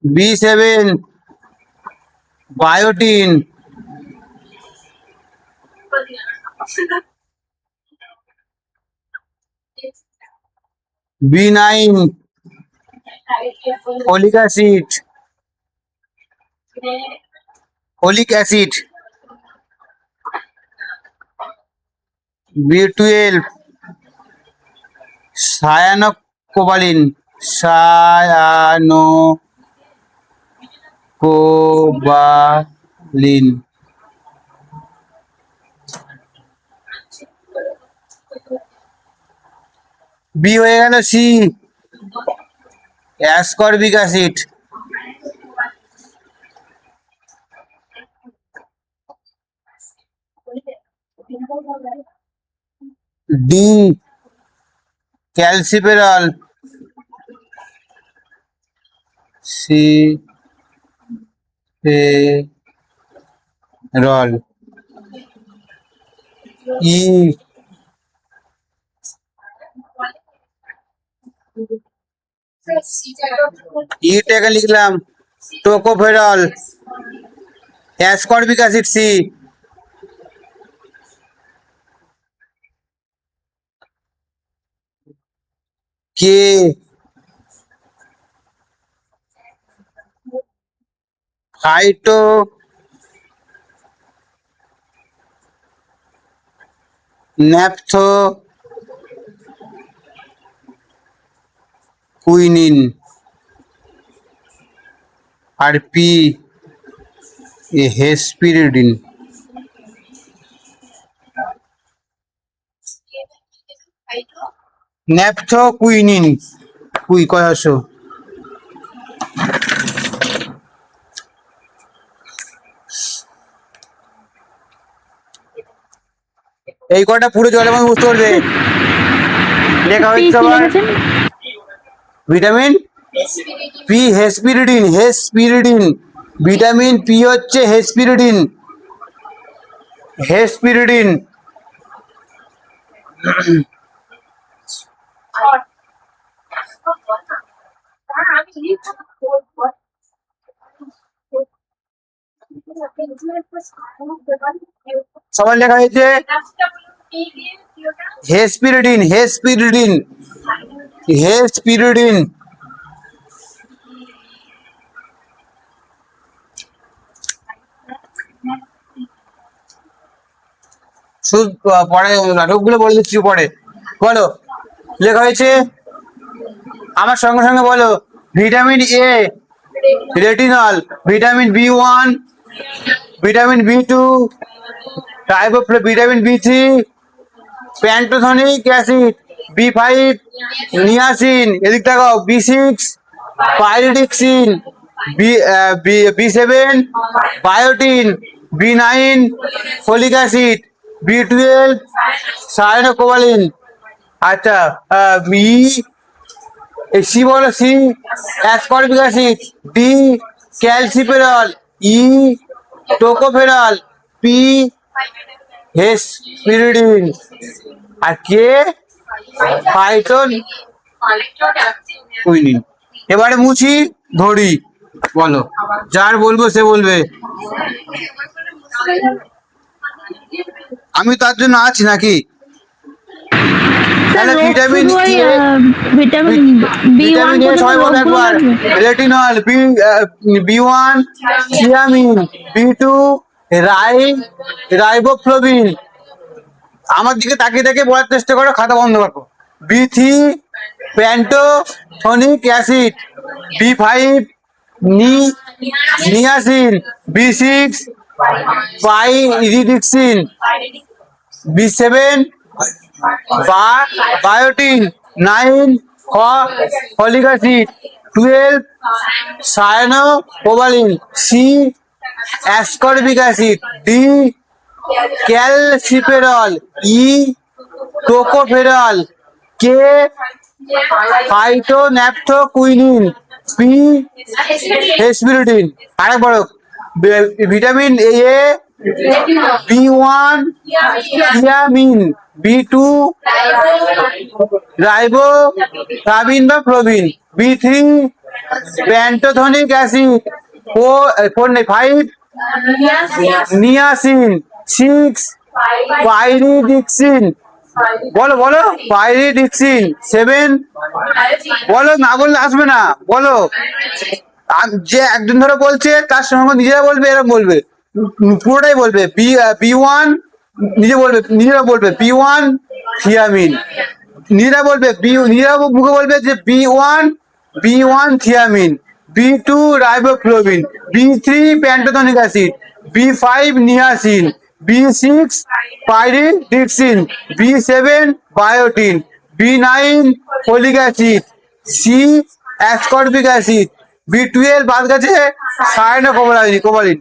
B7 biotin, B9 folic acid, B12 cyanocobalamin. B হয়ে গেল C ascorbic acid, D calciferol, সি রল, E ইটাকে লিখলাম tocopherol, ascorbic acid C, K phytonaphthoquinone, আর P hesperidin. Naphthoquinone কয়শো। এই কটা পুরো জলের মধ্যে বুঝতে পারবে। লেখা হচ্ছে আবার vitamin P hesperidin, vitamin P হচ্ছে হেসপিরিডিন। সবার লেখা হয়েছে হেসপিরিডিন। শুধু পরে নাটকগুলো বলে দিচ্ছি পরে। বলো লেখা হয়েছে আমার সঙ্গে সঙ্গে বলো। Vitamin A retinol, vitamin B1, vitamin B2, vitamin B3 pantothenic acid, B5 niacin, এদিক দেখাও B6 pyridoxine, B7 biotin, B9 folic acid, B12 সায়ানোকোবালিন। আচ্ছা সি বলো, C ascorbic acid, D calciferol, E tocopherol, P hesperidin, আর K phytonaphthoquinone. এবারে মুছি ধরি, বলো যার বলবো সে বলবে। আমি তার জন্য আছি নাকি? তাহলে ভিটামিন এ সবাই বলো একবার। Retinol, B1 thiamine, B2 riboflavin. আমার দিকে তাকিয়ে তাকিয়ে বলার চেষ্টা করো, খাতা বন্ধ রাখো। B3 pantothenic acid, B5 niacin, B6 pyridoxine, B7 biotin, 9 folic acid, 12 cyanocobalamin, C ascorbic acid, D calciferol, E tocopherol, K phytonaphthoquinone, P hesperidin. আরেকবার vitamin A B1 thiamine, B2 riboflavin বা flavin, B3 pantothenic acid, 5 niacin, 6 পাইরিডিক্সিন, বলো বলো পাইরিডিক্সিন, 7 বলো, না বললে আসবে না, বলো। যে একজন ধরে বলছে তার সঙ্গে নিজেরা বলবে, এরকম বলবে, পুরোটাই বলবে। বি 1, নিজেরা বলবে B1 থিয়ামিন, নিজেরা মুখে বলবে যে B one thiamine, B2 riboflavin, B3 pantothenic acid, B5 niacin, B6 pyridoxine, B7 biotin, B9 folic acid, C ascorbic acid, B12 বাদ গেছে cobalamin,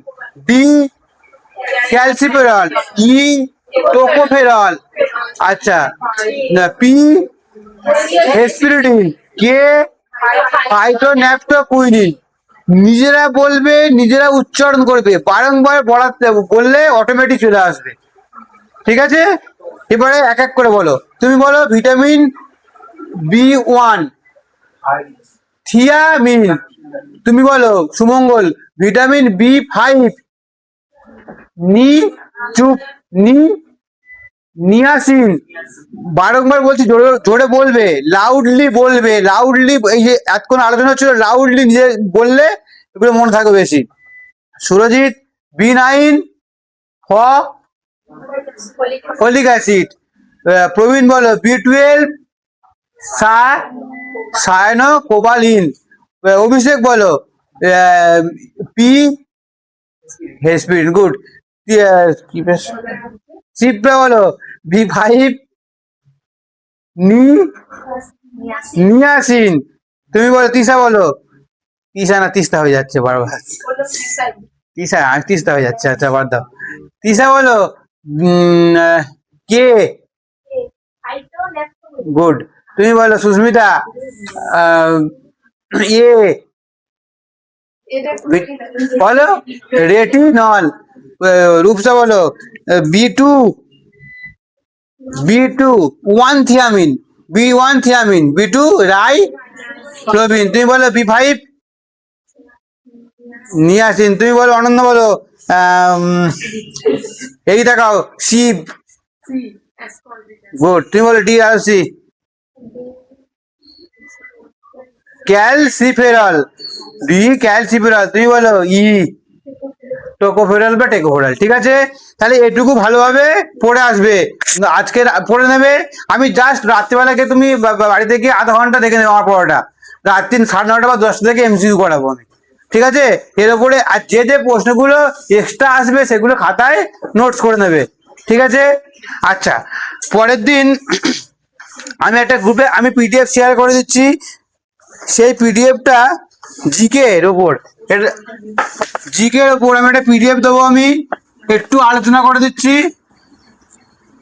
D calciferol, E tocopherol, আচ্ছা, পি হেসপিরিডিন, কে ফাইটোন্যাফটোকুইনিন। নিজেরা বলবে, নিজেরা উচ্চারণ করবে, বারংবার বললে অটোমেটিক চলে আসবে, ঠিক আছে? এবারে এক এক করে বলো। তুমি বলো ভিটামিন B1 থিয়ামিন। তুমি বলো সুমঙ্গল ভিটামিন B5 নি চুপ নি নিয়াসিন। বারংবার বলছি, জোরে জোরে বলবে, লাউডলি বলবে, লাউডলি। এই যে এতক্ষণ আলোচনা ছিল, লাউডলি নিজে বললে এগুলো মনে থাকবে বেশি। Surajit B9 folic acid. প্রবীণ বলো B12 সায়ানোকোবালিন। অভিষেক বলো পি হেসপিরিন। গুড। শিপ্রা বলো B5 নিয়াসিন। তুমি বলো, তিশা বলো, তিস্তা হয়ে যাচ্ছে বারবার, তিস্তা হয়ে যাচ্ছে, আচ্ছা বাদ দাও। তিশা বলো কে। গুড। তুমি বলো সুস্মিতা এ বলো রেটিনল। রূপসা বলো B2 1 thiamine, B1 thiamine, B2 রাইবোফ্লোভিন। তুমি বলো B5 নিয়াসিন। তুমি বলো অনন্য বলো এই দেখাও শিব। গুড। তুমি বলো DRC ক্যালসিফেরল, ক্যালসিফেরল। তুমি বলো ই টোকোফেরল বা টেকোফেরল। ঠিক আছে, তাহলে এটুকু ভালোভাবে পড়ে আসবে, আজকে পড়ে নেবে। আমি জাস্ট রাত্রিবেলাকে তুমি বাড়িতে গিয়ে আধা ঘন্টা দেখে নেবে আমার পড়াটা, রাত্রি 9:30 বা 10টা থেকে MCQ করাবো আমি, ঠিক আছে? এর উপরে আর যে যে প্রশ্নগুলো এক্সট্রা আসবে সেগুলো খাতায় নোটস করে নেবে, ঠিক আছে? আচ্ছা, পরের দিন আমি একটা গ্রুপে আমি PDF শেয়ার করে দিচ্ছি। সেই পিডিএফটা জিকে এর ওপর, আমি একটা PDF দেবো, আমি একটু আলোচনা করে দিচ্ছি,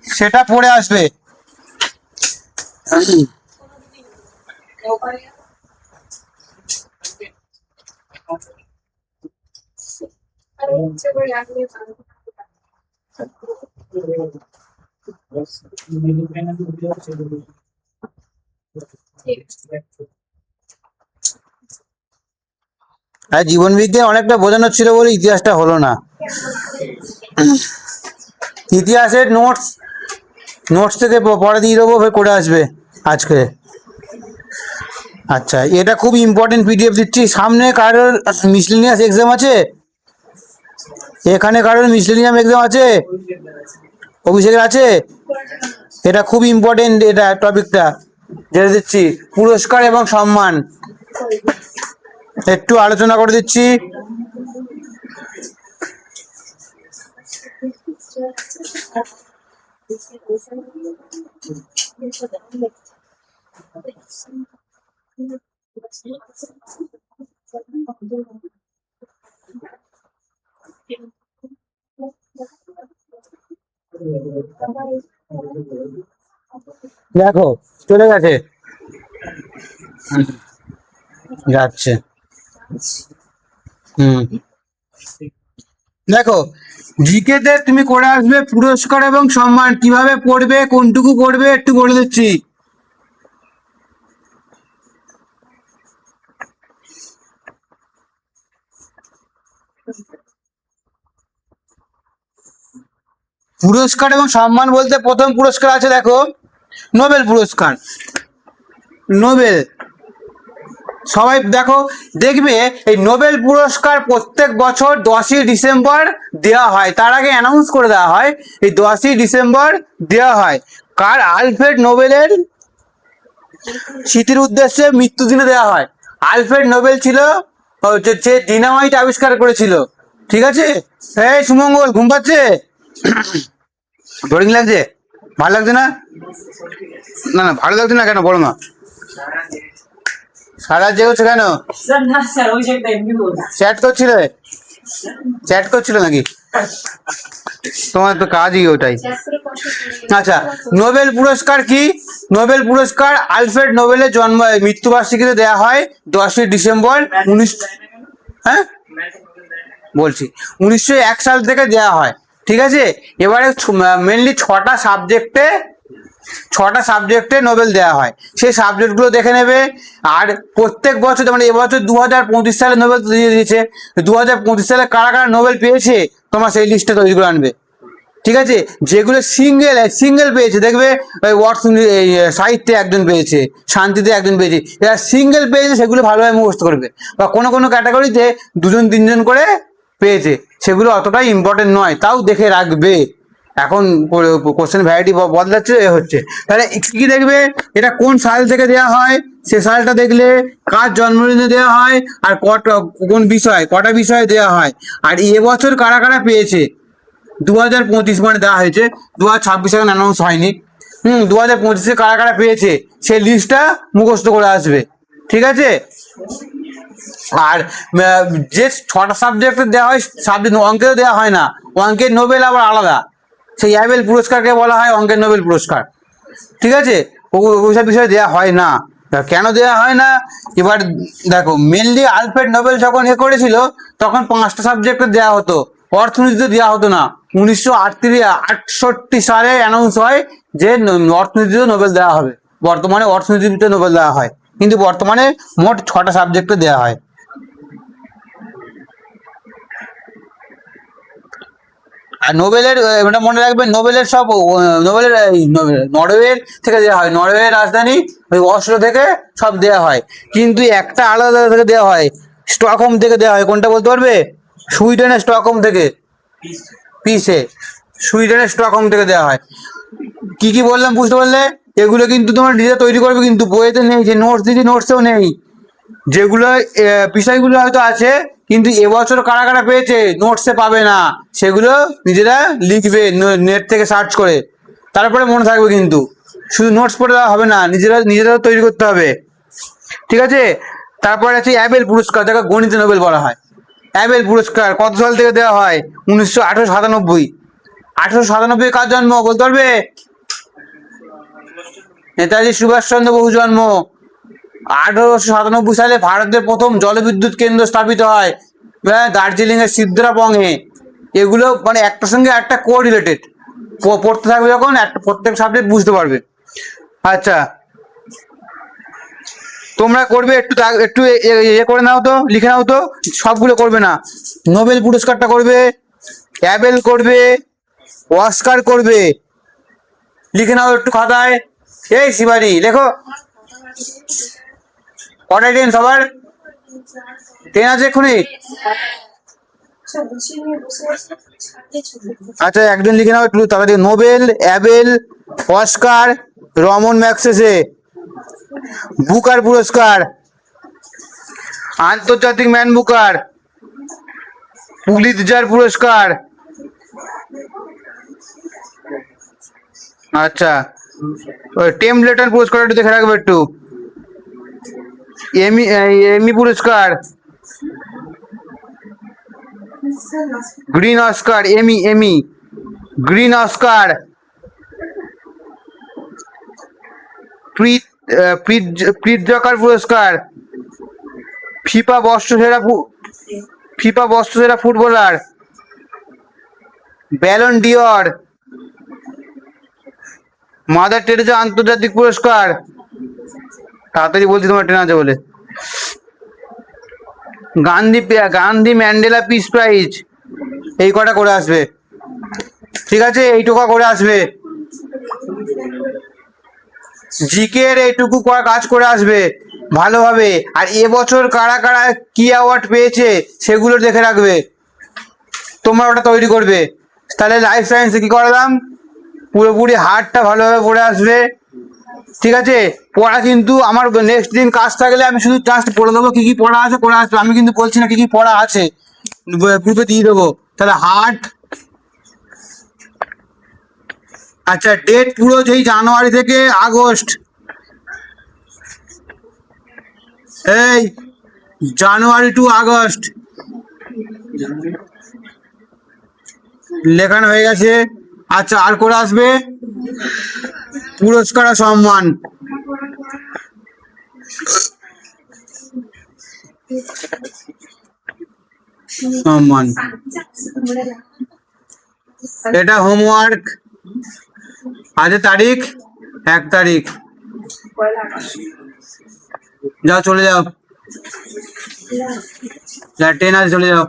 সেটা পড়ে আসবে। আর জীবন বিজ্ঞান অনেকটা বোঝানো ছিল বলে ইতিহাসটা হলো না। ইতিহাসের নোটস থেকে পরে দিয়ে দেবো, করে আসবে আজকে। আচ্ছা, এটা খুব ইম্পর্টেন্ট PDF দিচ্ছি। সামনে কারোর মিসলেনিয়াস এক্সাম আছে? এখানে কারোর মিসলেনিয়াম এক্সাম আছে? অভিষেকের আছে? এটা খুব ইম্পর্টেন্ট, এটা টপিকটা যেটা দিচ্ছি, পুরস্কার এবং সম্মান। একটু আলোচনা করে দিচ্ছি। দেখো চলে গেছে, যাচ্ছে। দেখো জিকেতে তুমি করে আসবে পুরস্কার এবং সম্মান, কিভাবে পড়বে, কোনটুকু পড়বে একটু বলে দিচ্ছি। পুরস্কার এবং সম্মান বলতে প্রথম পুরস্কার আছে দেখো, নোবেল পুরস্কার। নোবেল, সবাই দেখো, দেখবে এই নোবেল পুরস্কার প্রত্যেক বছর 10ই ডিসেম্বর দেওয়া হয়। তার আগে অ্যানাউন্স করে দেওয়া হয়, এই 10ই ডিসেম্বর দেওয়া হয়। কার? আলফ্রেড নোবেলের স্মৃতির উদ্দেশ্যে মৃত্যুদিনে দেওয়া হয়। আলফ্রেড নোবেল ছিল যে ডিনামাইট আবিষ্কার করেছিল। ঠিক আছে? এই সুমঙ্গল, ঘুম পাচ্ছে? বোরিং লাগছে? ভালো লাগছে না? না না, ভালো লাগছে না কেন বলো না? সারা জেগেছো কেন? চ্যাট করছিলে? চ্যাট করছিল নাকি? তোমার তো কাজই ওটাই। আচ্ছা, নোবেল পুরস্কার কি? নোবেল পুরস্কার আলফ্রেড নোবেলের জন্ম মৃত্যুবার্ষিকীতে দেওয়া হয় 10ই ডিসেম্বর হ্যাঁ বলছি 1901 সাল থেকে দেওয়া হয়। ঠিক আছে? এবারে মেনলি ছটা সাবজেক্টে নোবেল দেওয়া হয়। সেই সাবজেক্টগুলো দেখে নেবে। আর প্রত্যেক বছর, মানে এবছর 2025 সালে নোবেল দিয়ে দিয়েছে। 2025 সালে কারা কারা নোবেল পেয়েছে তোমার সেই লিস্টটা তৈরি করে আনবে। ঠিক আছে? যেগুলো সিঙ্গেল পেয়েছে, দেখবে এই সাহিত্যে একজন পেয়েছে, শান্তিতে একজন পেয়েছে, এরা সিঙ্গেল পেয়েছে, সেগুলো ভালোভাবে মুখস্থ করবে। বা কোনো কোনো ক্যাটাগরিতে 2-3 জন করে পেয়েছে, সেগুলো অতটাই ইম্পর্টেন্ট নয়, তাও দেখে রাখবে। এখন কোশ্চেন ভ্যারাইটি বদলাচ্ছে, এ হচ্ছে। তাহলে কি দেখবে, এটা কোন সাল থেকে দেওয়া হয়, সে সালটা দেখলে, কার জন্মদিনে দেওয়া হয়, আর কোন কটা বিষয়ে দেওয়া হয়, আর এবছর কারা কারা পেয়েছে। 2025 মানে দেওয়া হয়েছে, 2026 এখন অ্যানাউন্স হয়নি। 2025-এ কারা কারা পেয়েছে সেই লিস্টটা মুখস্থ করে আসবে। ঠিক আছে? আর যে 6টা সাবজেক্টে দেওয়া হয়, সাবজেক্ট অঙ্কেও দেওয়া হয় না, অঙ্কের নোবেল আবার আলাদা। সেই অ্যাবেল পুরস্কারকে বলা হয় অঙ্কের নোবেল পুরস্কার। ঠিক আছে? ওইসব বিষয়ে দেওয়া হয় না। কেন দেওয়া হয় না? এবার দেখো, মেনলি আলফ্রেড নোবেল যখন করেছিল, তখন 5টা সাবজেক্টে দেওয়া হতো, অর্থনীতিতে দেওয়া হতো না। 1968 সালে অ্যানাউন্স হয় যে অর্থনীতিতে নোবেল দেওয়া হবে। বর্তমানে অর্থনীতিতে নোবেল দেওয়া হয়, কিন্তু বর্তমানে মোট 6টা সাবজেক্টে দেওয়া হয়। আর নোবেলের এটা মনে রাখবেন, নোবেলের নরওয়ের থেকে দেওয়া হয়। নরওয়ের রাজধানী ওই অসলো থেকে সব দেওয়া হয়, কিন্তু একটা আলাদা থেকে দেওয়া হয়, স্টকহোম থেকে দেওয়া হয়। কোনটা বলতে পারবে? সুইডেনের স্টকহোম থেকে, পিসে, সুইডেনের স্টকহোম থেকে দেওয়া হয়। কি কি বললাম বুঝতে পারলে? এগুলো কিন্তু তোমার নিজে তৈরি করবে, কিন্তু বইয়েতে নেই। যে নোটস দিদি, নোটসেও নেই। যেগুলো বিষয়গুলো হয়তো আছে, কিন্তু এবছর কারা কারা পেয়েছে নোটসে পাবে না, সেগুলো নিজেরা লিখবে নেট থেকে সার্চ করে, তারপরে মনে থাকবে। কিন্তু শুধু নোটস পড়ে দেওয়া হবে না, নিজেরা তৈরি করতে হবে। ঠিক আছে? তারপরে আছে অ্যাবেল পুরস্কার, যাকে গণিতে নোবেল বলা হয়। অ্যাবেল পুরস্কার কত সাল থেকে দেওয়া হয়? 1897। 1897 কার জন্ম বলতে পারবে? নেতাজি সুভাষচন্দ্র বসু জন্ম। 1897 সালে ভারতের প্রথম জলবিদ্যুৎ কেন্দ্র স্থাপিত হয় দার্জিলিং এর সিদ্রাপংয়ে। এগুলো মানে একটার সঙ্গে একটা কো রিলেটেড, পড়তে থাকবে যখন প্রত্যেক সাবজেক্ট বুঝতে পারবে। আচ্ছা, তোমরা করবে একটু একটু করে নাও তো, লিখে নাও তো, সবগুলো করবে না। নোবেল পুরস্কারটা করবে, অ্যাবেল করবে, অস্কার করবে, লিখে নাও একটু খাতায়। এই শিবানী, লেখো। কটায় ট্রেন সবার? ট্রেন আছে এক্ষুনি? আচ্ছা, একদিন লিখে নাও একটু তাড়াতাড়ি। Nobel, Abel, Oscar, Ramon Magsaysay, Booker পুরস্কার, আন্তর্জাতিক ম্যান বুকার, পুলিৎজার পুরস্কার। আচ্ছা, ওই টেম্পলেটন পুরস্কার একটু দেখে রাখবে একটু। এমি এমি পুরস্কার, গ্রিন অস্কার, এমি গ্রিন অস্কার, প্রিৎজাকার পুরস্কার, ফিফা বর্ষসেরা footballer, Ballon d'Or, mother Teresa আন্তর্জাতিক পুরস্কার। তাড়াতাড়ি বলছি, তোমার ট্রেন আছে বলে। গান্ধী ম্যান্ডেলা পিস প্রাইজ, এই কটা করে আসবে। ঠিক আছে, এইটুকু করে আসবে। জিকের এইটুকু কাজ করে আসবে ভালোভাবে। আর এবছর কারা কারা কি অ্যাওয়ার্ড পেয়েছে সেগুলো দেখে রাখবে, তোমরা ওটা তৈরি করবে। তাহলে লাইফ সায়েন্সে কি করালাম, পুরোপুরি হার্টটা ভালোভাবে পড়ে আসবে। ঠিক আছে, পড়া কিন্তু আমার নেক্সট দিন কাজ থাকলে আমি শুধু জাস্ট পড়ে দেবো কি কি পড়া আছে পড়া আসবে, আমি কিন্তু বলছি না কি কি পড়া আছে, গ্রুপে দিয়ে দেবো। তাহলে হার্ট, আচ্ছা ডেট পুরো যেই জানুয়ারি থেকে আগস্ট, এই জানুয়ারি টু আগস্ট লেখানো হয়ে গেছে। আচ্ছা আর করে আসবে পুরস্কার আর সম্মান, সম্মান, এটা হোমওয়ার্ক। আজ তারিখ 1 তারিখ, যাও চলে যাও, যা 10 আছে চলে যাও।